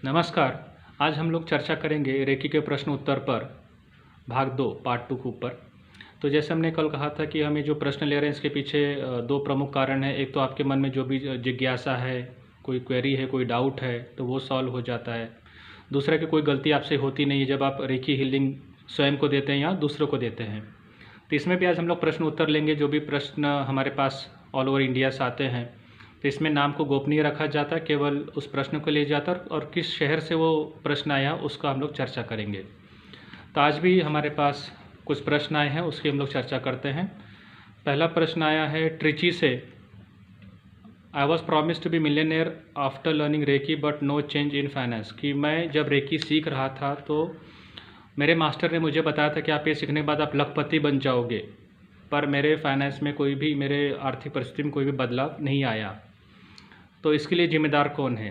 नमस्कार। आज हम लोग चर्चा करेंगे रेकी के प्रश्न उत्तर पर भाग 2 पार्ट 2 के ऊपर। तो जैसे हमने कल कहा था कि हम ये जो प्रश्न ले रहे हैं इसके पीछे दो प्रमुख कारण हैं। एक तो आपके मन में जो भी जिज्ञासा है, कोई क्वेरी है, कोई डाउट है तो वो सॉल्व हो जाता है। दूसरा कि कोई गलती आपसे होती नहीं है जब आप रेकी हीलिंग स्वयं को देते हैं या दूसरों को देते हैं। तो इसमें भी आज हम लोग प्रश्न उत्तर लेंगे। जो भी प्रश्न हमारे पास ऑल ओवर इंडिया से आते हैं तो इसमें नाम को गोपनीय रखा जाता है, केवल उस प्रश्न को ले जाता है और किस शहर से वो प्रश्न आया उसका हम लोग चर्चा करेंगे। तो आज भी हमारे पास कुछ प्रश्न आए हैं, उसकी हम लोग चर्चा करते हैं। पहला प्रश्न आया है ट्रिची से। I was promise to be millionaire after learning Reiki but no change in finance. कि मैं जब रेकी सीख रहा था तो मेरे मास्टर ने मुझे बताया था कि आप ये सीखने के बाद आप लखपति बन जाओगे, पर मेरे फाइनेंस में कोई भी, मेरे आर्थिक परिस्थिति में कोई भी बदलाव नहीं आया। तो इसके लिए जिम्मेदार कौन है?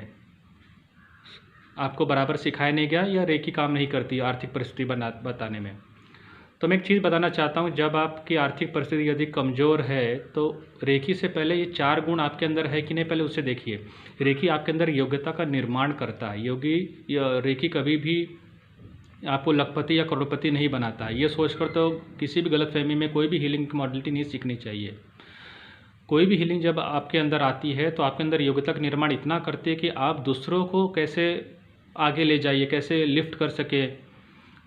आपको बराबर सिखाया नहीं गया या रेकी काम नहीं करती आर्थिक परिस्थिति बताने में? तो मैं एक चीज़ बताना चाहता हूँ, जब आपकी आर्थिक परिस्थिति यदि कमज़ोर है तो रेकी से पहले ये 4 गुण आपके अंदर है कि नहीं, पहले उससे देखिए। रेकी आपके अंदर योग्यता का निर्माण करता है। रेकी कभी भी आपको लखपति या करोड़पति नहीं बनाता है। ये सोचकर तो किसी भी गलतफहमी में कोई भी हीलिंग मॉडलिटी नहीं सीखनी चाहिए। कोई भी हीलिंग जब आपके अंदर आती है तो आपके अंदर योग्यता का निर्माण इतना करती है कि आप दूसरों को कैसे आगे ले जाइए, कैसे लिफ्ट कर सके,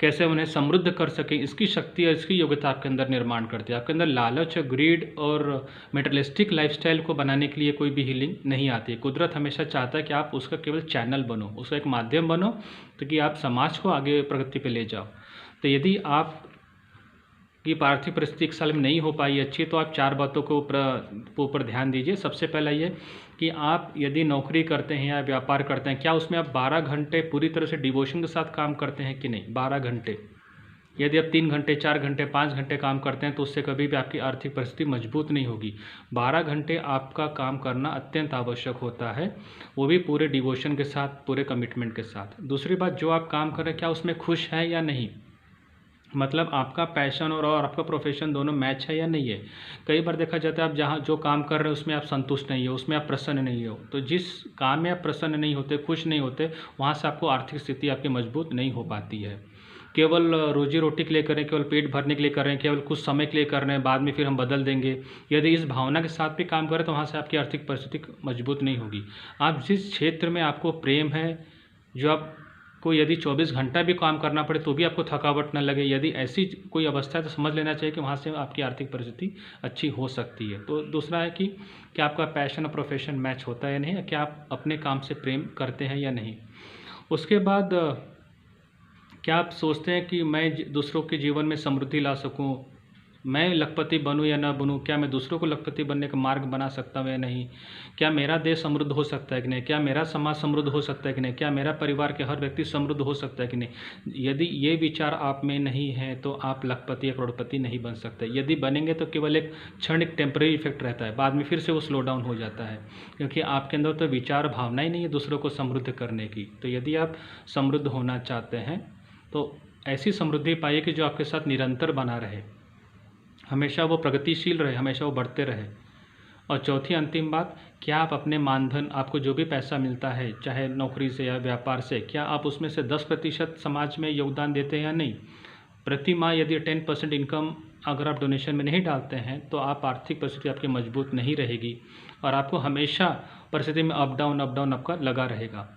कैसे उन्हें समृद्ध कर सके, इसकी शक्ति और इसकी योग्यता आपके अंदर निर्माण करती है। आपके अंदर लालच, ग्रीड और मेटलिस्टिक लाइफस्टाइल को बनाने के लिए कोई भी हीलिंग नहीं आती है। कुदरत हमेशा चाहता है कि आप उसका केवल चैनल बनो, उसका एक माध्यम बनो, तो कि आप समाज को आगे प्रगति पे ले जाओ। तो यदि आप की आर्थिक परिस्थिति 1 साल में नहीं हो पाई अच्छी, तो आप 4 बातों के ऊपर ध्यान दीजिए। सबसे पहला ये कि आप यदि नौकरी करते हैं या व्यापार करते हैं, क्या उसमें आप 12 घंटे पूरी तरह से डिवोशन के साथ काम करते हैं कि नहीं? 12 घंटे। यदि आप 3 घंटे, 4 घंटे, 5 घंटे काम करते हैं तो उससे कभी भी आपकी आर्थिक परिस्थिति मजबूत नहीं होगी। 12 घंटे आपका काम करना अत्यंत आवश्यक होता है, वो भी पूरे डिवोशन के साथ, पूरे कमिटमेंट के साथ। दूसरी बात, जो आप काम कर रहे हैं क्या उसमें खुश हैं या नहीं? मतलब आपका पैशन और आपका प्रोफेशन दोनों मैच है या नहीं है? कई बार देखा जाता है आप जहाँ जो काम कर रहे हैं उसमें आप संतुष्ट नहीं हो, उसमें आप प्रसन्न नहीं हो। तो जिस काम में आप प्रसन्न नहीं होते, खुश नहीं होते, वहाँ से आपको आर्थिक स्थिति आपकी मजबूत नहीं हो पाती है। केवल रोजी रोटी के लिए करें, केवल पेट भरने के लिए कर रहे हैं, केवल कुछ समय के लिए कर रहे हैं, बाद में फिर हम बदल देंगे, यदि इस भावना के साथ भी काम करें तो वहाँ से आपकी आर्थिक परिस्थिति मजबूत नहीं होगी। आप जिस क्षेत्र में आपको प्रेम है, जो आप को यदि 24 घंटा भी काम करना पड़े तो भी आपको थकावट न लगे, यदि ऐसी कोई अवस्था है तो समझ लेना चाहिए कि वहाँ से आपकी आर्थिक परिस्थिति अच्छी हो सकती है। तो दूसरा है कि क्या आपका पैशन और प्रोफेशन मैच होता है या नहीं, क्या आप अपने काम से प्रेम करते हैं या नहीं। उसके बाद क्या आप सोचते हैं कि मैं दूसरों के जीवन में समृद्धि ला सकूं, मैं लखपति बनूं या ना बनूं, क्या मैं दूसरों को लखपति बनने का मार्ग बना सकता हूं या नहीं, क्या मेरा देश समृद्ध हो सकता है कि नहीं, क्या मेरा समाज समृद्ध हो सकता है कि नहीं, क्या मेरा परिवार के हर व्यक्ति समृद्ध हो सकता है कि नहीं। यदि ये विचार आप में नहीं है तो आप लखपति या करोड़पति नहीं बन सकते। यदि बनेंगे तो केवल एक क्षणिक टेम्परेरी इफेक्ट रहता है, बाद में फिर से वो स्लो डाउन हो जाता है, क्योंकि आपके अंदर तो विचार भावना ही नहीं है दूसरों को समृद्ध करने की। तो यदि आप समृद्ध होना चाहते हैं तो ऐसी समृद्धि पाइए कि जो आपके साथ निरंतर बना रहे, हमेशा वो प्रगतिशील रहे, हमेशा वो बढ़ते रहे। और चौथी अंतिम बात, क्या आप अपने मानधन, आपको जो भी पैसा मिलता है चाहे नौकरी से या व्यापार से, क्या आप उसमें से 10% समाज में योगदान देते हैं या नहीं। प्रति माह यदि 10% इनकम अगर आप डोनेशन में नहीं डालते हैं तो आप आर्थिक परिस्थिति आपकी मजबूत नहीं रहेगी और आपको हमेशा परिस्थिति में अप डाउन आपका लगा रहेगा।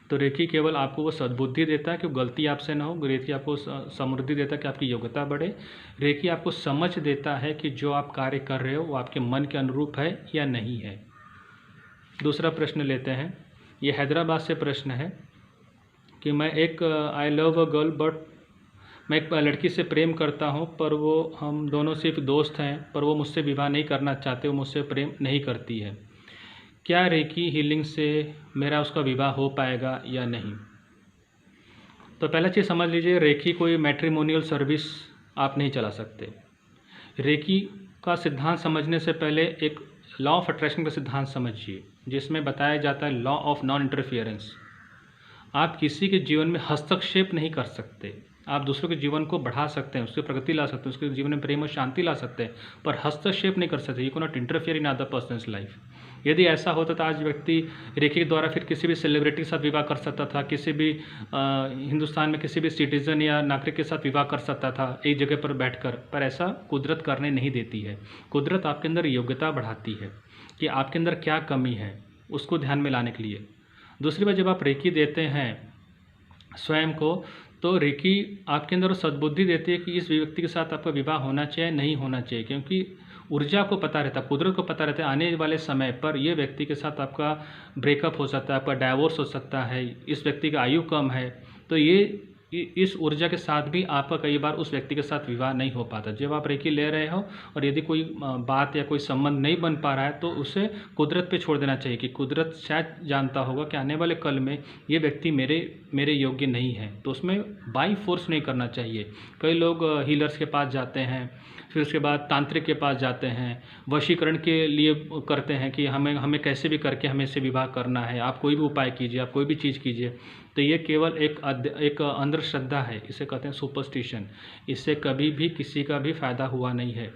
तो रेकी केवल आपको वो सद्बुद्धि देता है कि गलती आपसे ना हो, रेकी आपको समृद्धि देता है कि आपकी योग्यता बढ़े, रेकी आपको समझ देता है कि जो आप कार्य कर रहे हो वो आपके मन के अनुरूप है या नहीं है। दूसरा प्रश्न लेते हैं, ये हैदराबाद से प्रश्न है कि मैं एक I love a girl but मैं एक लड़की से प्रेम करता हूँ, पर वो हम दोनों सिर्फ दोस्त हैं, पर वो मुझसे विवाह नहीं करना चाहते, वो मुझसे प्रेम नहीं करती है। क्या रेकी हीलिंग से मेरा उसका विवाह हो पाएगा या नहीं। तो पहला चीज़ समझ लीजिए, रेकी कोई मैट्रिमोनियल सर्विस आप नहीं चला सकते। रेकी का सिद्धांत समझने से पहले एक लॉ ऑफ अट्रैक्शन का सिद्धांत समझिए, जिसमें बताया जाता है लॉ ऑफ नॉन इंटरफियरेंस। आप किसी के जीवन में हस्तक्षेप नहीं कर सकते, आप दूसरों के जीवन को बढ़ा सकते हैं, उसकी प्रगति ला सकते हैं, उसके जीवन में प्रेम और शांति ला सकते हैं, पर हस्तक्षेप नहीं कर सकते। You can not interfere in other persons life. यदि ऐसा होता तो आज व्यक्ति रेकी के द्वारा फिर किसी भी सेलिब्रिटी के साथ विवाह कर सकता था, किसी भी हिंदुस्तान में किसी भी सिटीज़न या नागरिक के साथ विवाह कर सकता था एक जगह पर बैठकर, पर ऐसा कुदरत करने नहीं देती है। कुदरत आपके अंदर योग्यता बढ़ाती है कि आपके अंदर क्या कमी है, उसको ध्यान में लाने के लिए। दूसरी बात, जब आप रेकी देते हैं स्वयं को, तो रेकी आपके अंदर सद्बुद्धि देती है कि इस व्यक्ति के साथ आपका विवाह होना चाहिए नहीं होना चाहिए, क्योंकि ऊर्जा को पता रहता है, कुदरत को पता रहता है आने वाले समय पर ये व्यक्ति के साथ आपका ब्रेकअप हो सकता है, आपका डाइवोर्स हो सकता है, इस व्यक्ति का आयु कम है। तो ये इस ऊर्जा के साथ भी आपका कई बार उस व्यक्ति के साथ विवाह नहीं हो पाता। जब आप रेकी ले रहे हो और यदि कोई बात या कोई संबंध नहीं बन पा रहा है तो उसे कुदरत पे छोड़ देना चाहिए कि कुदरत शायद जानता होगा कि आने वाले कल में ये व्यक्ति मेरे योग्य नहीं है, तो उसमें बाई फोर्स नहीं करना चाहिए। कई लोग हीलर्स के पास जाते हैं, फिर उसके बाद तांत्रिक के पास जाते हैं, वशीकरण के लिए करते हैं कि हमें कैसे भी करके हमें इससे विवाह करना है, आप कोई भी उपाय कीजिए, आप कोई भी चीज़ कीजिए। तो ये केवल एक अंधश्रद्धा है, इसे कहते हैं सुपरस्टिशन। इससे कभी भी किसी का भी फायदा हुआ नहीं है।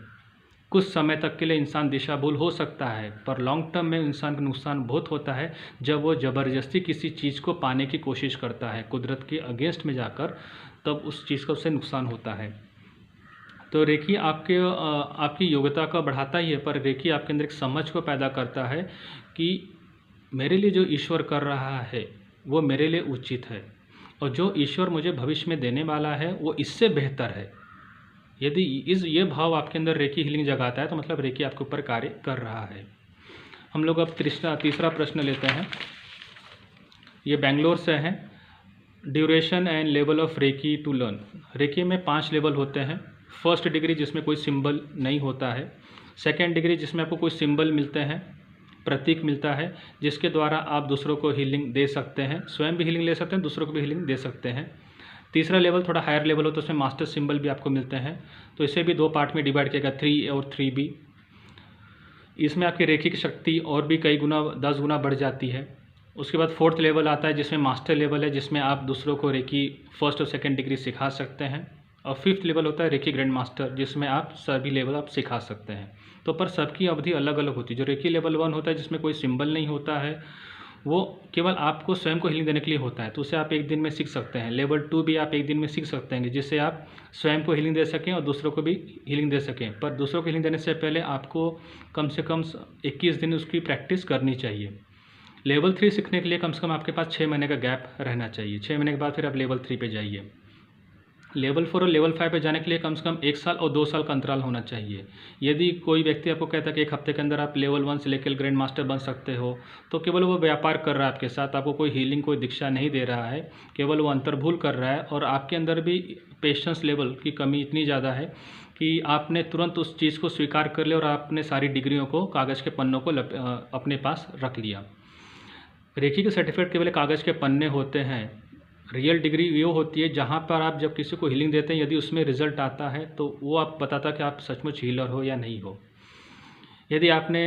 कुछ समय तक के लिए इंसान दिशा भूल हो सकता है, पर लॉन्ग टर्म में इंसान का नुकसान बहुत होता है जब वो ज़बरदस्ती किसी चीज़ को पाने की कोशिश करता है कुदरत के अगेंस्ट में जाकर, तब उस चीज़ का उससे नुकसान होता है। तो रेकी आपकी योग्यता को बढ़ाता ही है, पर रेकी आपके अंदर एक समझ को पैदा करता है कि मेरे लिए जो ईश्वर कर रहा है वो मेरे लिए उचित है, और जो ईश्वर मुझे भविष्य में देने वाला है वो इससे बेहतर है। यदि ये भाव आपके अंदर रेकी हीलिंग जगाता है तो मतलब रेकी आपके ऊपर कार्य कर रहा है। हम लोग अब तीसरा प्रश्न लेते हैं। ये बेंगलोर से है। Duration and level of Reiki to learn. Reiki में 5 लेवल होते हैं। फर्स्ट डिग्री जिसमें कोई सिंबल नहीं होता है, सेकेंड डिग्री जिसमें आपको कोई सिंबल मिलते हैं, प्रतीक मिलता है, जिसके द्वारा आप दूसरों को हीलिंग दे सकते हैं, स्वयं भी हीलिंग ले सकते हैं, दूसरों को भी हीलिंग दे सकते हैं। तीसरा लेवल थोड़ा हायर लेवल होता है, उसमें मास्टर सिंबल भी आपको मिलते हैं। तो इसे भी 2 पार्ट में डिवाइड किया गया, 3A और 3B। इसमें आपकी रेकी की शक्ति और भी कई गुना 10 गुना बढ़ जाती है। उसके बाद 4th लेवल आता है जिसमें मास्टर लेवल है, जिसमें आप दूसरों को रेकी फर्स्ट और सेकेंड डिग्री सिखा सकते हैं। और 5th लेवल होता है रेकी ग्रैंड मास्टर, जिसमें आप सभी लेवल आप सिखा सकते हैं। तो पर सबकी अवधि अलग अलग होती है। जो रेकी लेवल 1 होता है जिसमें कोई सिंबल नहीं होता है, वो केवल आपको स्वयं को हीलिंग देने के लिए होता है, तो उसे आप एक दिन में सीख सकते हैं। लेवल 2 भी आप एक दिन में सीख सकते हैं, जिससे आप स्वयं को हीलिंग दे सकें और दूसरों को भी हीलिंग दे सकें। पर दूसरों को हीलिंग देने से पहले आपको कम से कम 21 दिन उसकी प्रैक्टिस करनी चाहिए। लेवल 3 सीखने के लिए कम से कम आपके पास 6 महीने का गैप रहना चाहिए। 6 महीने के बाद फिर आप लेवल 3 पे जाइए। लेवल 4 और लेवल 5 पे जाने के लिए कम से कम 1 साल और 2 साल का अंतराल होना चाहिए। यदि कोई व्यक्ति आपको कहता है कि 1 हफ्ते के अंदर आप लेवल 1 से लेकर ग्रैंड मास्टर बन सकते हो, तो केवल वो व्यापार कर रहा है आपके साथ, आपको कोई हीलिंग कोई दीक्षा नहीं दे रहा है, केवल वो अंतर्भूल कर रहा है। और आपके अंदर भी पेशेंस लेवल की कमी इतनी ज़्यादा है कि आपने तुरंत उस चीज़ को स्वीकार कर लिया और आपने सारी डिग्रियों को, कागज़ के पन्नों को अपने पास रख लिया। रेकी के सर्टिफिकेट केवल कागज़ के पन्ने होते हैं। रियल डिग्री वो होती है जहाँ पर आप जब किसी को हीलिंग देते हैं, यदि उसमें रिजल्ट आता है तो वो आप बताता कि आप सचमुच हीलर हो या नहीं हो। यदि आपने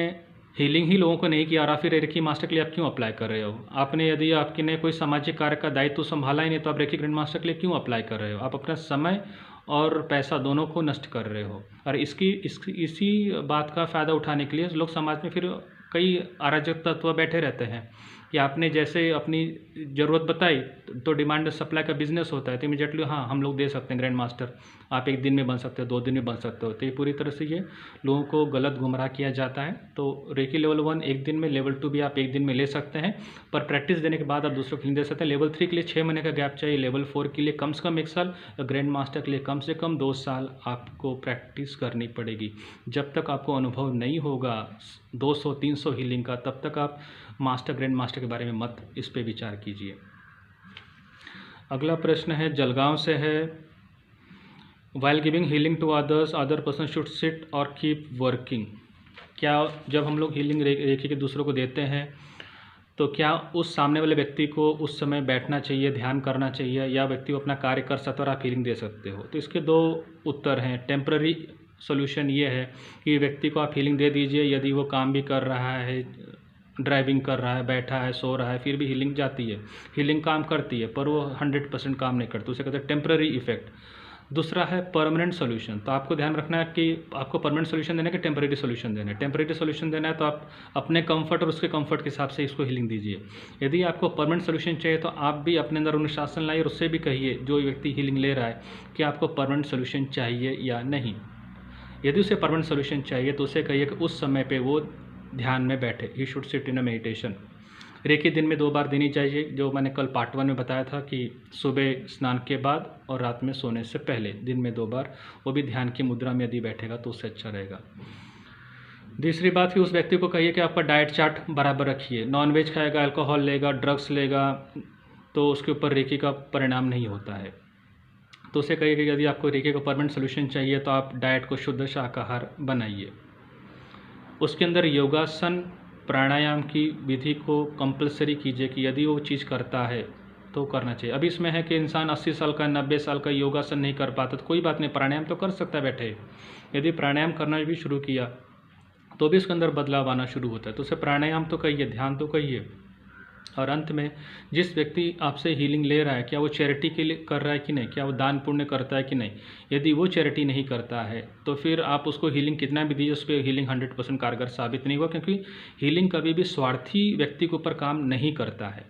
हीलिंग ही लोगों को नहीं किया और आप फिर रेकी मास्टर के लिए आप क्यों अप्लाई कर रहे हो? आपने यदि आपके ने कोई सामाजिक कार्य का दायित्व संभाला ही नहीं, तो आप रेकी ग्रैंड मास्टर के लिए क्यों अप्लाई कर रहे हो? आप अपना समय और पैसा दोनों को नष्ट कर रहे हो। और इसी बात का फ़ायदा उठाने के लिए लोग समाज में फिर कई अराजक तत्व बैठे रहते हैं कि आपने जैसे अपनी ज़रूरत बताई तो डिमांड सप्लाई का बिजनेस होता है, तो इमीडिएटली हाँ हम लोग दे सकते हैं ग्रैंड मास्टर, आप 1 दिन में बन सकते हो, 2 दिन में बन सकते हो। तो ये पूरी तरह से ये लोगों को गलत गुमराह किया जाता है। तो रेकी लेवल 1 1 दिन में, लेवल 2 भी आप 1 दिन में ले सकते हैं, पर प्रैक्टिस देने के बाद आप दूसरों को दे सकते हैं। लेवल 3 के लिए 6 महीने का गैप चाहिए, लेवल 4 के लिए कम से कम 1 साल, और ग्रैंड मास्टर के लिए कम से कम 2 साल आपको प्रैक्टिस करनी पड़ेगी। जब तक आपको अनुभव नहीं होगा 200-300 हीलिंग का, तब तक आप मास्टर ग्रैंड मास्टर के बारे में मत इस पे विचार कीजिए। अगला प्रश्न है, जलगांव से है। While giving healing to others, other person should sit और कीप वर्किंग। क्या जब हम लोग हीलिंग रेकी के दूसरों को देते हैं तो क्या उस सामने वाले व्यक्ति को उस समय बैठना चाहिए, ध्यान करना चाहिए, या व्यक्ति को अपना कार्य कर सकता है और आप हीलिंग दे सकते हो? तो इसके 2 उत्तर हैं। टेम्पररी सॉल्यूशन ये है कि व्यक्ति को आप हीलिंग दे दीजिए, यदि वो काम भी कर रहा है, ड्राइविंग कर रहा है, बैठा है, सो रहा है, फिर भी हीलिंग जाती है, हीलिंग काम करती है, पर वो 100% काम नहीं करती, उसे कहते हैं टेम्पररी इफेक्ट। दूसरा है परमानेंट सॉल्यूशन। तो आपको ध्यान रखना है कि आपको परमानेंट सॉल्यूशन देना है कि टेम्परेरी सॉल्यूशन देना है। टेम्परेरी सॉल्यूशन देना है तो आप अपने कंफर्ट और उसके कंफर्ट के हिसाब से इसको हीलिंग दीजिए। यदि आपको परमानेंट सॉल्यूशन चाहिए तो आप भी अपने अंदर अनुशासन लाइए और उससे भी कहिए जो व्यक्ति हीलिंग ले रहा है कि आपको परमानेंट सॉल्यूशन चाहिए या नहीं। यदि उसे परमानेंट सॉल्यूशन चाहिए तो उसे कहिए कि उस समय पे वो ध्यान में बैठे, he should sit in a meditation. Reiki दिन में 2 बार देनी चाहिए, जो मैंने कल पार्ट 1 में बताया था कि सुबह स्नान के बाद और रात में सोने से पहले दिन में 2 बार, वो भी ध्यान की मुद्रा में यदि बैठेगा तो उससे अच्छा रहेगा। दूसरी बात कि उस व्यक्ति को कहिए कि आपका डाइट चार्ट बराबर रखिए। नॉनवेज खाएगा, अल्कोहल लेगा, ड्रग्स लेगा तो उसके ऊपर रेकी का परिणाम नहीं होता है। तो उसे कहिए कि यदि आपको रेकी का परमानेंट सोल्यूशन चाहिए तो आप डाइट को शुद्ध शाकाहार बनाइए। उसके अंदर योगासन प्राणायाम की विधि को कंपलसरी कीजिए कि यदि वो चीज़ करता है तो करना चाहिए। अभी इसमें है कि इंसान 80 साल का 90 साल का योगासन नहीं कर पाता तो कोई बात नहीं, प्राणायाम तो कर सकता है बैठे। यदि प्राणायाम करना भी शुरू किया तो भी उसके अंदर बदलाव आना शुरू होता है। तो उसे प्राणायाम तो कहिए, ध्यान तो कहिए। और अंत में जिस व्यक्ति आपसे हीलिंग ले रहा है, क्या वो चैरिटी के लिए कर रहा है कि नहीं, क्या वो दान पुण्य करता है कि नहीं। यदि वो चैरिटी नहीं करता है तो फिर आप उसको हीलिंग कितना भी दीजिए, उस पर हीलिंग 100% कारगर साबित नहीं हुआ, क्योंकि हीलिंग कभी भी स्वार्थी व्यक्ति के ऊपर काम नहीं करता है।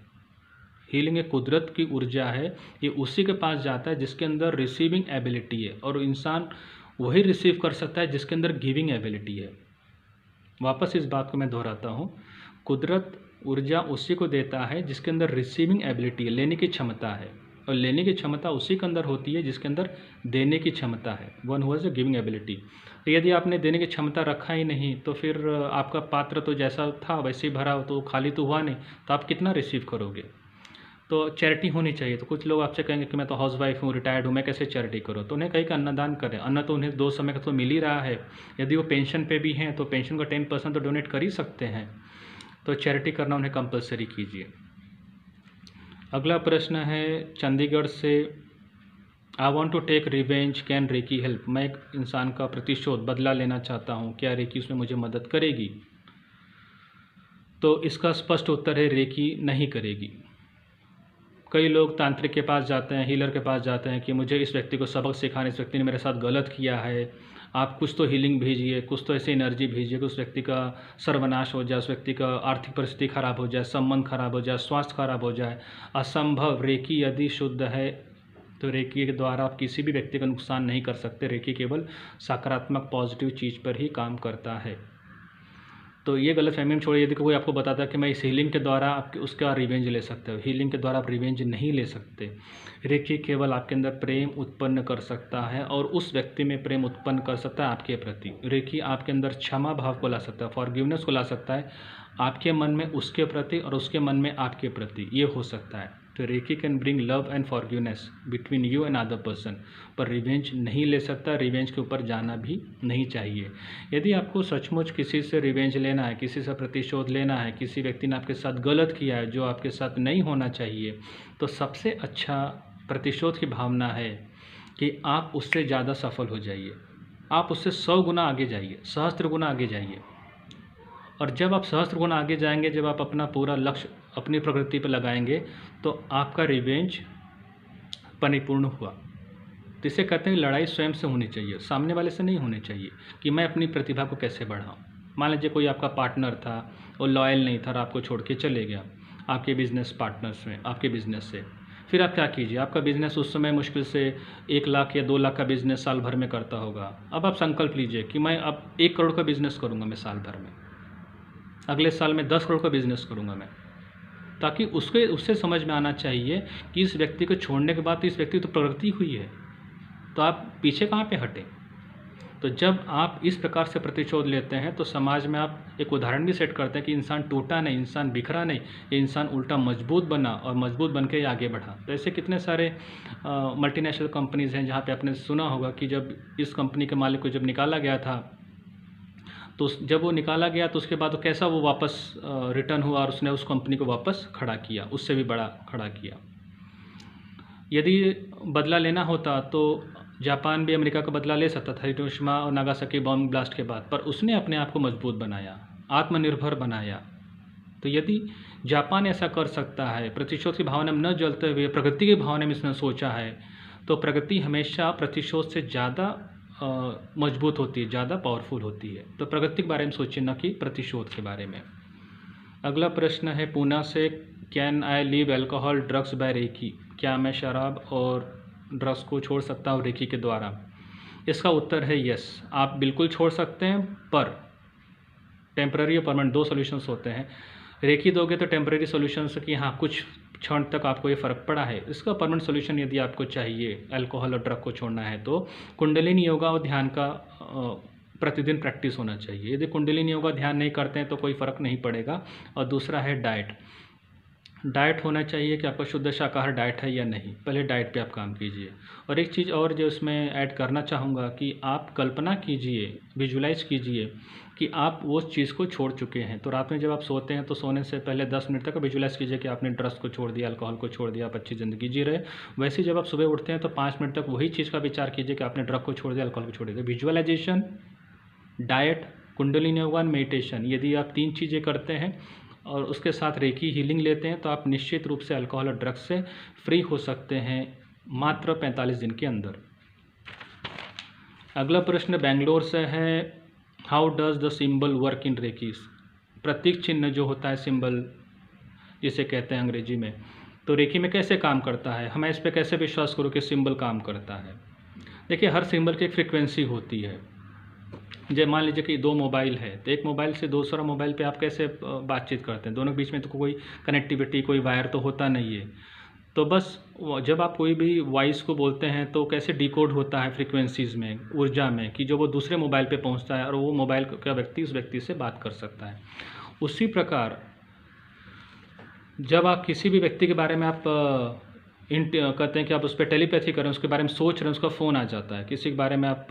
हीलिंग एक कुदरत की ऊर्जा है, ये उसी के पास जाता है जिसके अंदर रिसीविंग एबिलिटी है, और इंसान वही रिसीव कर सकता है जिसके अंदर गिविंग एबिलिटी है। वापस इस बात को मैं दोहराता हूँ, कुदरत ऊर्जा उसी को देता है जिसके अंदर रिसीविंग एबिलिटी है, लेने की क्षमता है, और लेने की क्षमता उसी के अंदर होती है जिसके अंदर देने की क्षमता है, one who has a giving ability. तो यदि आपने देने की क्षमता रखा ही नहीं तो फिर आपका पात्र तो जैसा था वैसे ही भरा, तो खाली तो हुआ नहीं, तो आप कितना रिसीव करोगे। तो चैरिटी होनी चाहिए। तो कुछ लोग आपसे कहेंगे कि मैं तो हाउस वाइफ हूँ, रिटायर्ड हूँ, मैं कैसे चैरिटी करूँ। तो उन्हें कहीं का अन्नदान करें। अन्न तो उन्हें 2 समय का तो मिल ही रहा है। यदि वो पेंशन पे भी हैं तो पेंशन का 10% तो डोनेट कर ही सकते हैं। तो चैरिटी करना उन्हें कंपलसरी कीजिए। अगला प्रश्न है चंडीगढ़ से, I want to take revenge, can Reiki help. मैं एक इंसान का प्रतिशोध, बदला लेना चाहता हूँ, क्या रेकी उसमें मुझे मदद करेगी। तो इसका स्पष्ट उत्तर है, रेकी नहीं करेगी। कई लोग तांत्रिक के पास जाते हैं, हीलर के पास जाते हैं कि मुझे इस व्यक्ति को सबक सिखाने, इस व्यक्ति ने मेरे साथ गलत किया है, आप कुछ तो हीलिंग भेजिए, कुछ तो ऐसी एनर्जी भेजिए कि उस व्यक्ति का सर्वनाश हो जाए, उस व्यक्ति का आर्थिक परिस्थिति खराब हो जाए, संबंध खराब हो जाए, स्वास्थ्य खराब हो जाए। असंभव। रेकी यदि शुद्ध है तो रेकी के द्वारा आप किसी भी व्यक्ति का नुकसान नहीं कर सकते। रेकी केवल सकारात्मक पॉजिटिव चीज़ पर ही काम करता है। तो ये गलतफहमी में छोड़िए। यदि कोई आपको बताता है कि मैं इस हीलिंग के द्वारा आपके उसका रिवेंज ले सकते हो, हीलिंग के द्वारा आप रिवेंज नहीं ले सकते। रेकी केवल आपके अंदर प्रेम उत्पन्न कर सकता है और उस व्यक्ति में प्रेम उत्पन्न कर सकता है आपके प्रति। रेकी आपके अंदर क्षमा भाव को ला सकता है, फॉरगिवनेस को ला सकता है, आपके मन में उसके प्रति और उसके मन में आपके प्रति, ये हो सकता है। तो Reiki can bring love and forgiveness between you and other person, पर रिवेंज नहीं ले सकता। रिवेंज के ऊपर जाना भी नहीं चाहिए। यदि आपको सचमुच किसी से रिवेंज लेना है, किसी से प्रतिशोध लेना है, किसी व्यक्ति ने आपके साथ गलत किया है जो आपके साथ नहीं होना चाहिए, तो सबसे अच्छा प्रतिशोध की भावना है कि आप उससे ज़्यादा सफल हो जाइए, आप उससे 100 गुना आगे जाइए, सहस्त्र गुना आगे जाइए। और जब आप सहस्त्र गुना आगे जाएंगे, जब आप अपना पूरा लक्ष्य अपनी प्रकृति पर लगाएंगे, तो आपका रिवेंज परिपूर्ण हुआ। तो इसे कहते हैं लड़ाई स्वयं से होनी चाहिए, सामने वाले से नहीं होनी चाहिए कि मैं अपनी प्रतिभा को कैसे बढ़ाऊँ। मान लीजिए कोई आपका पार्टनर था, वो लॉयल नहीं था और आपको छोड़ के चले गया आपके बिजनेस पार्टनर्स में, आपके बिज़नेस से। फिर आप क्या कीजिए, आपका बिज़नेस उस समय मुश्किल से 1 लाख या 2 लाख का बिज़नेस साल भर में करता होगा। अब आप संकल्प लीजिए कि मैं अब 1 करोड़ का बिज़नेस करूँगा मैं साल भर में, अगले साल में 10 करोड़ का बिज़नेस करूँगा मैं, ताकि उससे समझ में आना चाहिए कि इस व्यक्ति को छोड़ने के बाद इस व्यक्ति की तो प्रगति हुई है, तो आप पीछे कहाँ पे हटें। तो जब आप इस प्रकार से प्रतिशोध लेते हैं तो समाज में आप एक उदाहरण भी सेट करते हैं कि इंसान टूटा नहीं, इंसान बिखरा नहीं, ये इंसान उल्टा मजबूत बना और मजबूत बन के आगे बढ़ा। तो ऐसे कितने सारे मल्टीनेशनल कंपनीज़ हैं जहाँ पे आपने सुना होगा कि जब इस कंपनी के मालिक को जब निकाला गया था, तो जब वो निकाला गया तो उसके बाद तो कैसा वो वापस रिटर्न हुआ और उसने उस कंपनी को वापस खड़ा किया, उससे भी बड़ा खड़ा किया। यदि बदला लेना होता तो जापान भी अमेरिका का बदला ले सकता था हिरोशिमा और नागासाकी बॉम्ब ब्लास्ट के बाद, पर उसने अपने आप को मजबूत बनाया, आत्मनिर्भर बनाया। तो यदि जापान ऐसा कर सकता है, प्रतिशोध की भावना में न जलते हुए प्रगति की भावना में इसने सोचा है, तो प्रगति हमेशा प्रतिशोध से ज़्यादा मजबूत होती है, ज़्यादा पावरफुल होती है। तो प्रगति के बारे में सोचिए, न कि प्रतिशोध के बारे में। अगला प्रश्न है पूना से, can I leave alcohol drugs by reiki? क्या मैं शराब और ड्रग्स को छोड़ सकता हूँ रेकी के द्वारा? इसका उत्तर है यस, आप बिल्कुल छोड़ सकते हैं, पर टेम्पररी और परमानेंट दो सॉल्यूशंस होते हैं। रेकी दोगे तो टेम्पररी सॉल्यूशंस कि हाँ कुछ क्षण तक आपको ये फ़र्क पड़ा है। इसका परमानेंट सॉल्यूशन यदि आपको चाहिए अल्कोहल और ड्रग को छोड़ना है तो कुंडलिनी योगा और ध्यान का प्रतिदिन प्रैक्टिस होना चाहिए। यदि कुंडलिनी योगा ध्यान नहीं करते हैं तो कोई फ़र्क नहीं पड़ेगा। और दूसरा है डाइट होना चाहिए कि आपका शुद्ध शाकाहार डाइट है या नहीं, पहले डाइट पे आप काम कीजिए। और एक चीज़ और जो इसमें ऐड करना चाहूँगा कि आप कल्पना कीजिए, विजुलाइज कीजिए कि आप वो चीज़ को छोड़ चुके हैं। तो रात में जब आप सोते हैं तो सोने से पहले 10 मिनट तक विजुलाइज कीजिए कि आपने ड्रग्स को छोड़ दिया, अल्कोहल को छोड़ दिया, आप अच्छी ज़िंदगी जी रहे। वैसे जब आप सुबह उठते हैं तो 5 मिनट तक वही चीज़ का विचार कीजिए कि आपने ड्रग को छोड़ दिया, अल्कोहल को छोड़ दिया। Visualisation, diet, kundalini yoga, meditation, यदि आप 3 चीज़ें करते हैं और उसके साथ रेकी हीलिंग लेते हैं तो आप निश्चित रूप से अल्कोहल और ड्रग्स से फ्री हो सकते हैं मात्र 45 दिन के अंदर। अगला प्रश्न बेंगलोर से है, how does the symbol work in reikis? प्रतीक चिन्ह जो होता है, सिंबल जिसे कहते हैं अंग्रेजी में, तो रेकी में कैसे काम करता है? हमें इस पर कैसे विश्वास करो कि सिंबल काम करता है? देखिए, हर सिंबल की एक फ्रिक्वेंसी होती है। जब मान लीजिए कि 2 मोबाइल है तो एक मोबाइल से दूसरा मोबाइल पे आप कैसे बातचीत करते हैं? दोनों के बीच में तो कोई कनेक्टिविटी, कोई वायर तो होता नहीं है। तो बस जब आप कोई भी वॉइस को बोलते हैं तो कैसे डिकोड होता है फ्रीक्वेंसीज़ में, ऊर्जा में, कि जो वो दूसरे मोबाइल पे पहुंचता है और वो मोबाइल का व्यक्ति उस व्यक्ति से बात कर सकता है। उसी प्रकार जब आप किसी भी व्यक्ति के बारे में आप कहते हैं कि आप उस पर टेलीपैथी कर रहे हैं, उसके बारे में सोच रहे हैं, उसका फ़ोन आ जाता है। किसी के बारे में आप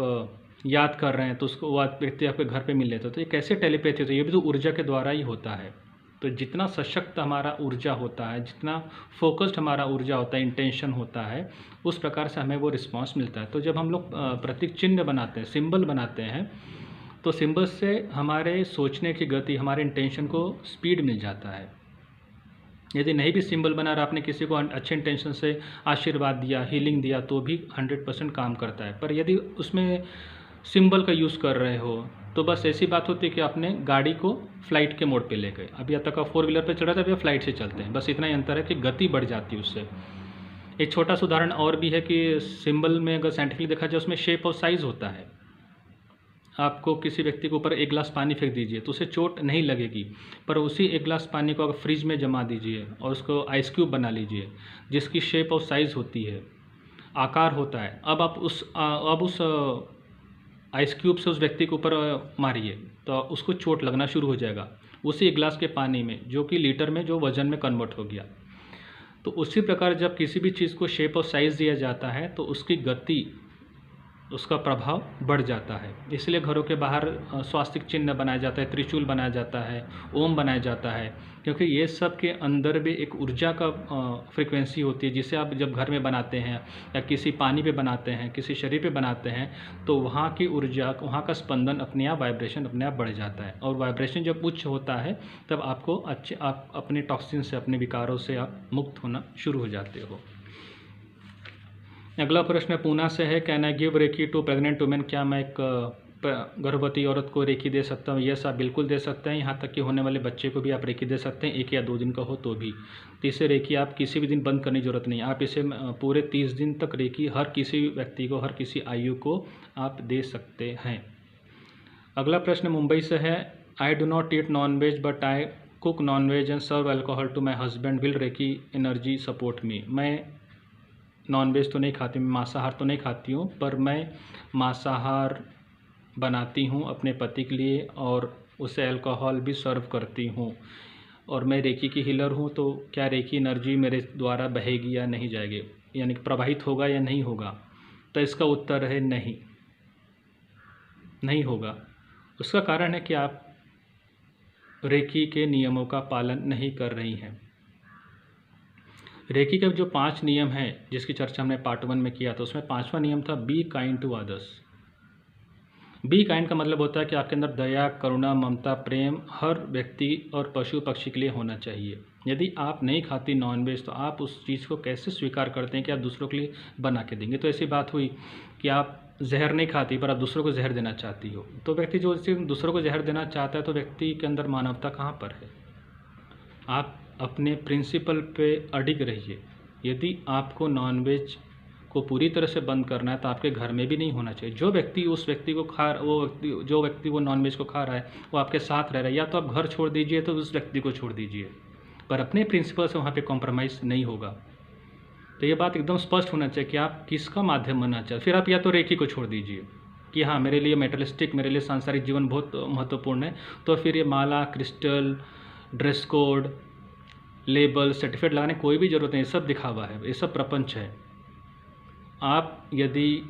याद कर रहे हैं तो उसको वो व्यक्ति आपके घर पे मिल लेता है। तो ये कैसे टेलीपैथी होती है? ये भी तो ऊर्जा के द्वारा ही होता है। तो जितना सशक्त हमारा ऊर्जा होता है, जितना फोकस्ड हमारा ऊर्जा होता है, इंटेंशन होता है, उस प्रकार से हमें वो रिस्पॉन्स मिलता है। तो जब हम लोग प्रतीक चिन्ह बनाते हैं, सिंबल बनाते हैं, तो सिंबल से हमारे सोचने की गति, हमारे इंटेंशन को स्पीड मिल जाता है। यदि नहीं भी सिंबल बना रहा, आपने किसी को अच्छे इंटेंशन से आशीर्वाद दिया, हीलिंग दिया, तो भी 100% काम करता है। पर यदि उसमें सिंबल का यूज़ कर रहे हो तो बस ऐसी बात होती है कि आपने गाड़ी को फ्लाइट के मोड पे ले गए। अभी अब तक आप 4 व्हीलर पे चल रहा था, अभी आप फ्लाइट से चलते हैं। बस इतना ही अंतर है कि गति बढ़ जाती है उससे। एक छोटा सा उदाहरण और भी है कि सिंबल में अगर साइंटिफिकली देखा जाए, उसमें शेप और साइज़ होता है। आपको किसी व्यक्ति के ऊपर 1 गिलास पानी फेंक दीजिए तो उसे चोट नहीं लगेगी, पर उसी 1 गिलास पानी को अगर फ्रिज में जमा दीजिए और उसको आइस क्यूब बना लीजिए, जिसकी शेप और साइज़ होती है, आकार होता है। अब आप उस आइस क्यूब से उस व्यक्ति के ऊपर मारिए तो उसको चोट लगना शुरू हो जाएगा, उसी 1 गिलास के पानी में, जो कि लीटर में, जो वज़न में कन्वर्ट हो गया। तो उसी प्रकार जब किसी भी चीज़ को शेप और साइज़ दिया जाता है तो उसकी गति, उसका प्रभाव बढ़ जाता है। इसलिए घरों के बाहर स्वास्तिक चिन्ह बनाया जाता है, त्रिशूल बनाया जाता है, ओम बनाया जाता है, क्योंकि ये सब के अंदर भी एक ऊर्जा का फ्रीक्वेंसी होती है, जिसे आप जब घर में बनाते हैं या किसी पानी पे बनाते हैं, किसी शरीर पे बनाते हैं, तो वहाँ की ऊर्जा, वहाँ का स्पंदन अपने आप, वाइब्रेशन अपने आप बढ़ जाता है। और वाइब्रेशन जब उच्च होता है तब आपको आप अपने टॉक्सिन से, अपने विकारों से आप मुक्त होना शुरू हो जाते हो। अगला प्रश्न पूना से है, can I give reiki to pregnant women? क्या मैं एक गर्भवती औरत को रेकी दे सकता हूँ? यस, आप बिल्कुल दे सकते हैं। यहाँ तक कि होने वाले बच्चे को भी आप रेकी दे सकते हैं, 1 या 2 दिन का हो तो भी। तो इसे रेकी आप किसी भी दिन बंद करने की ज़रूरत नहीं, आप इसे पूरे 30 दिन तक रेकी हर किसी व्यक्ति को, हर किसी आयु को आप दे सकते हैं। अगला प्रश्न मुंबई से है, I do not eat non veg but I cook non veg and serve alcohol to my husband, will reiki energy support me? मैं नॉन वेज तो नहीं खाती, मैं मांसाहार तो नहीं खाती हूँ, पर मैं मांसाहार बनाती हूँ अपने पति के लिए और उसे अल्कोहल भी सर्व करती हूँ, और मैं रेकी की हीलर हूँ। तो क्या रेकी एनर्जी मेरे द्वारा बहेगी या नहीं जाएगी, यानी कि प्रवाहित होगा या नहीं होगा? तो इसका उत्तर है नहीं, नहीं होगा। उसका कारण है कि आप रेकी के नियमों का पालन नहीं कर रही हैं। रेकी के जो 5 नियम हैं, जिसकी चर्चा हमने पार्ट 1 में किया था, उसमें 5वां नियम था, be kind to others. Be kind का मतलब होता है कि आपके अंदर दया, करुणा, ममता, प्रेम हर व्यक्ति और पशु पक्षी के लिए होना चाहिए। यदि आप नहीं खाती नॉनवेज तो आप उस चीज़ को कैसे स्वीकार करते हैं कि आप दूसरों के लिए बना के देंगे। तो ऐसी बात हुई कि आप जहर नहीं खाती पर आप दूसरों को जहर देना चाहती हो, तो व्यक्ति जो दूसरों को जहर देना चाहता है तो व्यक्ति के अंदर मानवता कहाँ पर है। आप अपने प्रिंसिपल पे अडिग रहिए। यदि आपको नॉनवेज को पूरी तरह से बंद करना है तो आपके घर में भी नहीं होना चाहिए। जो व्यक्ति जो व्यक्ति वो नॉनवेज को खा रहा है वो आपके साथ रह रहा है, या तो आप घर छोड़ दीजिए तो उस व्यक्ति को छोड़ दीजिए, पर अपने प्रिंसिपल से वहाँ पे कॉम्प्रोमाइज़ नहीं होगा। तो ये बात एकदम स्पष्ट होना चाहिए कि आप किसका माध्यम बनना चाहते। फिर आप या तो रेकी को छोड़ दीजिए कि हाँ मेरे लिए मेटलिस्टिक, मेरे लिए सांसारिक जीवन बहुत महत्वपूर्ण है, तो फिर ये माला, crystal, dress code, label, certificate लगाने कोई भी ज़रूरत नहीं, ये सब दिखावा है, ये सब प्रपंच है। आप यदि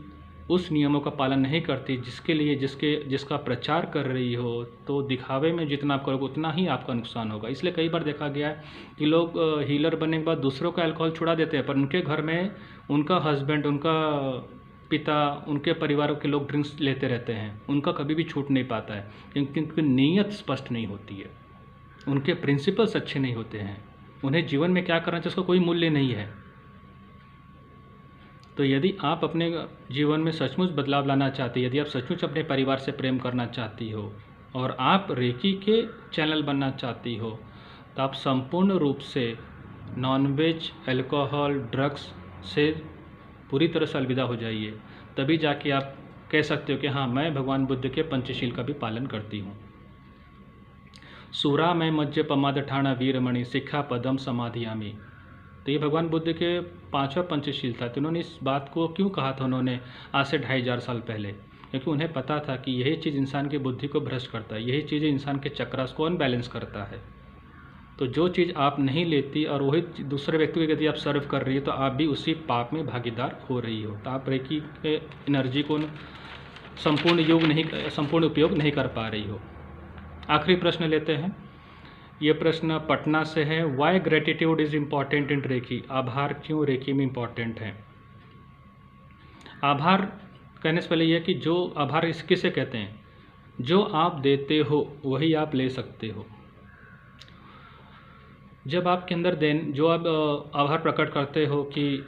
उस नियमों का पालन नहीं करती जिसका प्रचार कर रही हो, तो दिखावे में जितना आप करोगे उतना ही आपका नुकसान होगा। इसलिए कई बार देखा गया है कि लोग हीलर बनने के बाद दूसरों का अल्कोहल छुड़ा देते हैं, पर उनके घर में उनका हस्बैंड, उनका पिता, उनके परिवार के लोग ड्रिंक्स लेते रहते हैं, उनका कभी भी छूट नहीं पाता है, क्योंकि उनकी नीयत स्पष्ट नहीं होती है, उनके प्रिंसिपल्स अच्छे नहीं होते हैं, उन्हें जीवन में क्या करना चाहिए उसका कोई मूल्य नहीं है। तो यदि आप अपने जीवन में सचमुच बदलाव लाना चाहती, यदि आप सचमुच अपने परिवार से प्रेम करना चाहती हो और आप रेकी के चैनल बनना चाहती हो, तो आप संपूर्ण रूप से नॉनवेज, अल्कोहल, ड्रग्स से पूरी तरह से अलविदा हो जाइए। तभी जाके आप कह सकते हो कि हाँ मैं भगवान बुद्ध के पंचशील का भी पालन करती हूँ। सूरा में मज्ज पमाद ठाणा वीरमणि शिक्षा पदम समाधियामी। तो ये भगवान बुद्ध के 5वां पंचशील था। तो उन्होंने इस बात को क्यों कहा था उन्होंने आज से 2500 साल पहले? क्योंकि उन्हें पता था कि यही चीज़ इंसान की बुद्धि को भ्रष्ट करता है, यही चीज़ इंसान के चक्रास को अनबैलेंस करता है। तो जो चीज़ आप नहीं लेती और वही दूसरे व्यक्ति को यदि आप सर्व कर रही हो तो आप भी उसी पाप में भागीदार हो रही हो। तो आप रेकी के एनर्जी को संपूर्ण उपयोग नहीं कर पा रही हो। आखिरी प्रश्न लेते हैं। ये प्रश्न पटना से है। Why gratitude is important in reiki? आभार क्यों रेकी में इम्पॉर्टेंट है? आभार कहने से पहले यह कि जो आभार किसे कहते हैं? जो आप देते हो वही आप ले सकते हो। जब आपके अंदर जो आप आभार प्रकट करते हो कि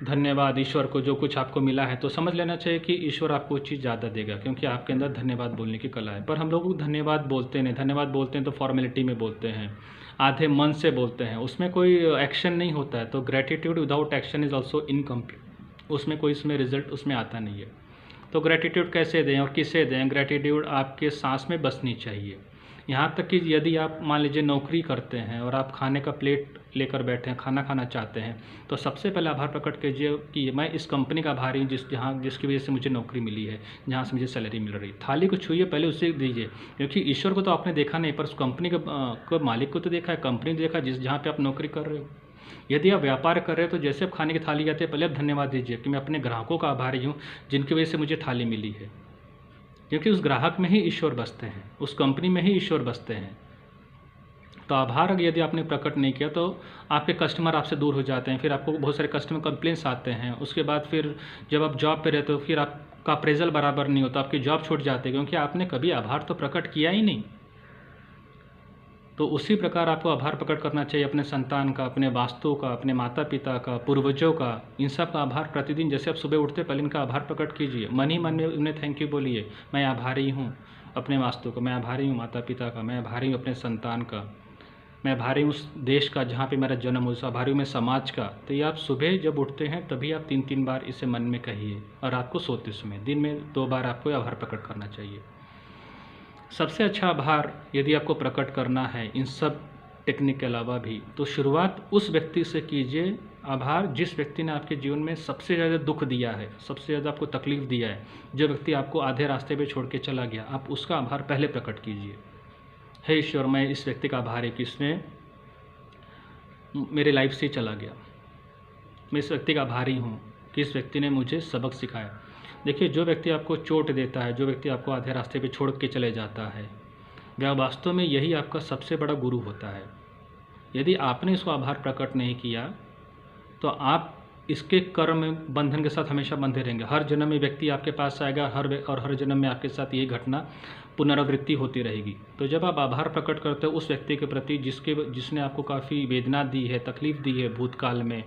धन्यवाद ईश्वर को जो कुछ आपको मिला है, तो समझ लेना चाहिए कि ईश्वर आपको वो चीज़ ज़्यादा देगा, क्योंकि आपके अंदर धन्यवाद बोलने की कला है। पर हम लोग धन्यवाद बोलते नहीं, धन्यवाद बोलते हैं तो फॉर्मेलिटी में बोलते हैं, आधे मन से बोलते हैं, उसमें कोई एक्शन नहीं होता है। तो gratitude without action is also incomplete, उसमें कोई रिजल्ट उसमें आता नहीं है। तो ग्रेटिट्यूड कैसे दें और किसे दें? ग्रेटिट्यूड आपके सांस में बसनी चाहिए। यहाँ तक कि यदि आप मान लीजिए नौकरी करते हैं और आप खाने का प्लेट लेकर बैठे हैं, खाना खाना चाहते हैं, तो सबसे पहले आभार प्रकट कीजिए कि मैं इस कंपनी का आभारी हूँ जिसकी वजह से मुझे नौकरी मिली है, जहाँ से मुझे सैलरी मिल रही है। थाली को छूइए, पहले उसे दीजिए, क्योंकि ईश्वर को तो आपने देखा नहीं, पर उस कंपनी के मालिक को तो देखा है, कंपनी को देखा जहाँ पर आप नौकरी कर रहे हो। यदि आप व्यापार कर रहे हो तो जैसे आप खाने की थाली आती है, पहले आप धन्यवाद दीजिए कि मैं अपने ग्राहकों का आभारी हूँ जिनकी वजह से मुझे थाली मिली है, क्योंकि उस ग्राहक में ही ईश्वर बसते हैं, उस कंपनी में ही ईश्वर बसते हैं। तो आभार यदि आपने प्रकट नहीं किया तो आपके कस्टमर आपसे दूर हो जाते हैं, फिर आपको बहुत सारे कस्टमर कंप्लेंट्स आते हैं। उसके बाद फिर जब आप जॉब पे रहते हो फिर आपका अप्रेजल बराबर नहीं होता, आपकी जॉब छूट जाती है, क्योंकि आपने कभी आभार तो प्रकट किया ही नहीं। तो उसी प्रकार आपको आभार प्रकट करना चाहिए अपने संतान का, अपने वास्तु का, अपने माता पिता का, पूर्वजों का, इन सब का आभार प्रतिदिन। जैसे आप सुबह उठते पहले इनका आभार प्रकट कीजिए, मन ही मन में उन्हें थैंक यू बोलिए। मैं आभारी हूँ अपने वास्तु का, मैं आभारी हूँ माता पिता का, मैं आभारी हूँ अपने संतान का, मैं आभारी हूँ उस देश का जहाँ पे मेरा जन्म हुआ, आभारी हूँ मैं समाज का। तो ये आप सुबह जब उठते हैं तभी आप 3-3 बार इसे मन में कहिए, और रात को सोते समय दिन में 2 बार आपको आभार प्रकट करना चाहिए। सबसे अच्छा आभार यदि आपको प्रकट करना है इन सब टेक्निक के अलावा भी, तो शुरुआत उस व्यक्ति से कीजिए आभार जिस व्यक्ति ने आपके जीवन में सबसे ज़्यादा दुख दिया है, सबसे ज़्यादा आपको तकलीफ़ दिया है, जो व्यक्ति आपको आधे रास्ते पे छोड़ के चला गया, आप उसका आभार पहले प्रकट कीजिए। हे ईश्वर, मैं इस व्यक्ति का आभारी कि इसने मेरे लाइफ से चला गया, मैं इस व्यक्ति का आभारी हूँ कि इस व्यक्ति ने मुझे सबक सिखाया। देखिए, जो व्यक्ति आपको चोट देता है, जो व्यक्ति आपको आधे रास्ते पे छोड़ के चले जाता है, वह वास्तव में यही आपका सबसे बड़ा गुरु होता है। यदि आपने इसको आभार प्रकट नहीं किया तो आप इसके कर्म बंधन के साथ हमेशा बंधे रहेंगे। हर जन्म में व्यक्ति आपके पास आएगा, हर जन्म में आपके साथ यही घटना पुनरावृत्ति होती रहेगी। तो जब आप आभार प्रकट करते हो उस व्यक्ति के प्रति जिसने आपको काफ़ी वेदना दी है, तकलीफ़ दी है भूतकाल में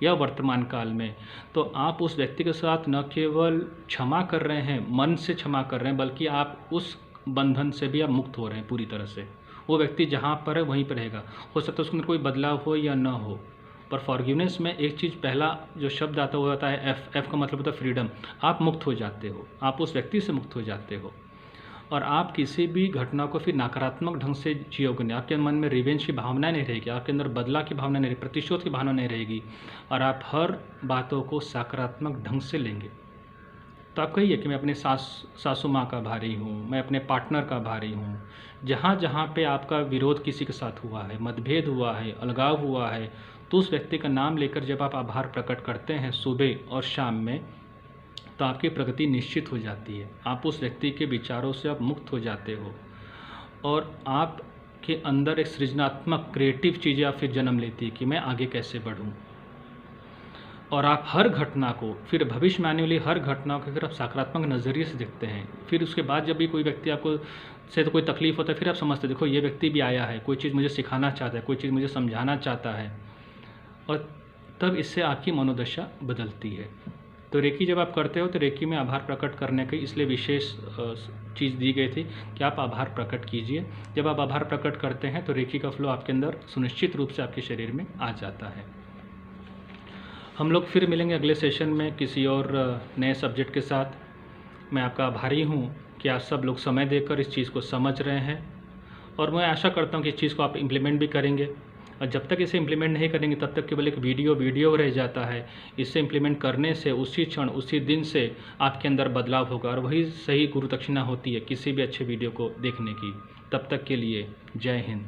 या वर्तमान काल में, तो आप उस व्यक्ति के साथ न केवल क्षमा कर रहे हैं, मन से क्षमा कर रहे हैं, बल्कि आप उस बंधन से भी आप मुक्त हो रहे हैं पूरी तरह से। वो व्यक्ति जहाँ पर है वहीं पर रहेगा। हो सकता है उसके अंदर कोई बदलाव हो या ना हो, पर फॉरगिवनेस में एक चीज़, पहला जो शब्द आता हुआ होता है एफ का मतलब होता है फ्रीडम। आप मुक्त हो जाते हो, आप उस व्यक्ति से मुक्त हो जाते हो और आप किसी भी घटना को फिर नकारात्मक ढंग से जियोगे नहीं। आपके मन में रिवेंज की भावना नहीं रहेगी, आपके अंदर बदला की भावना नहीं रहेगी, प्रतिशोध की भावना नहीं रहेगी और आप हर बातों को सकारात्मक ढंग से लेंगे। तो आप कहिए कि मैं अपने सासू माँ का भारी हूँ, मैं अपने पार्टनर का भारी हूँ। जहाँ जहाँ पे आपका विरोध किसी के साथ हुआ है, मतभेद हुआ है, अलगाव हुआ है, तो उस व्यक्ति का नाम लेकर जब आप आभार प्रकट करते हैं सुबह और शाम में, तो आपकी प्रगति निश्चित हो जाती है। आप उस व्यक्ति के विचारों से आप मुक्त हो जाते हो और आपके अंदर एक सृजनात्मक क्रिएटिव चीज़ें आप फिर जन्म लेती है कि मैं आगे कैसे बढ़ूँ। और आप हर घटना को फिर भविष्य में आने वाली हर घटना को फिर आप सकारात्मक नज़रिए से देखते हैं। फिर उसके बाद जब भी कोई व्यक्ति आपको से तो कोई तकलीफ़ होता है, फिर आप समझते देखो ये व्यक्ति भी आया है, कोई चीज़ मुझे सिखाना चाहता है, कोई चीज़ मुझे समझाना चाहता है, और तब इससे आपकी मनोदशा बदलती है। तो रेकी जब आप करते हो तो रेकी में आभार प्रकट करने की इसलिए विशेष चीज़ दी गई थी कि आप आभार प्रकट कीजिए। जब आप आभार प्रकट करते हैं तो रेकी का फ्लो आपके अंदर सुनिश्चित रूप से आपके शरीर में आ जाता है। हम लोग फिर मिलेंगे अगले सेशन में किसी और नए सब्जेक्ट के साथ। मैं आपका आभारी हूँ कि आप सब लोग समय देकर इस चीज़ को समझ रहे हैं और मैं आशा करता हूँ कि इस चीज़ को आप इम्प्लीमेंट भी करेंगे। और जब तक इसे इम्प्लीमेंट नहीं करेंगे तब तक केवल एक वीडियो रह जाता है। इसे इम्प्लीमेंट करने से उसी क्षण उसी दिन से आपके अंदर बदलाव होगा और वही सही गुरु दक्षिणा होती है किसी भी अच्छे वीडियो को देखने की। तब तक के लिए जय हिंद।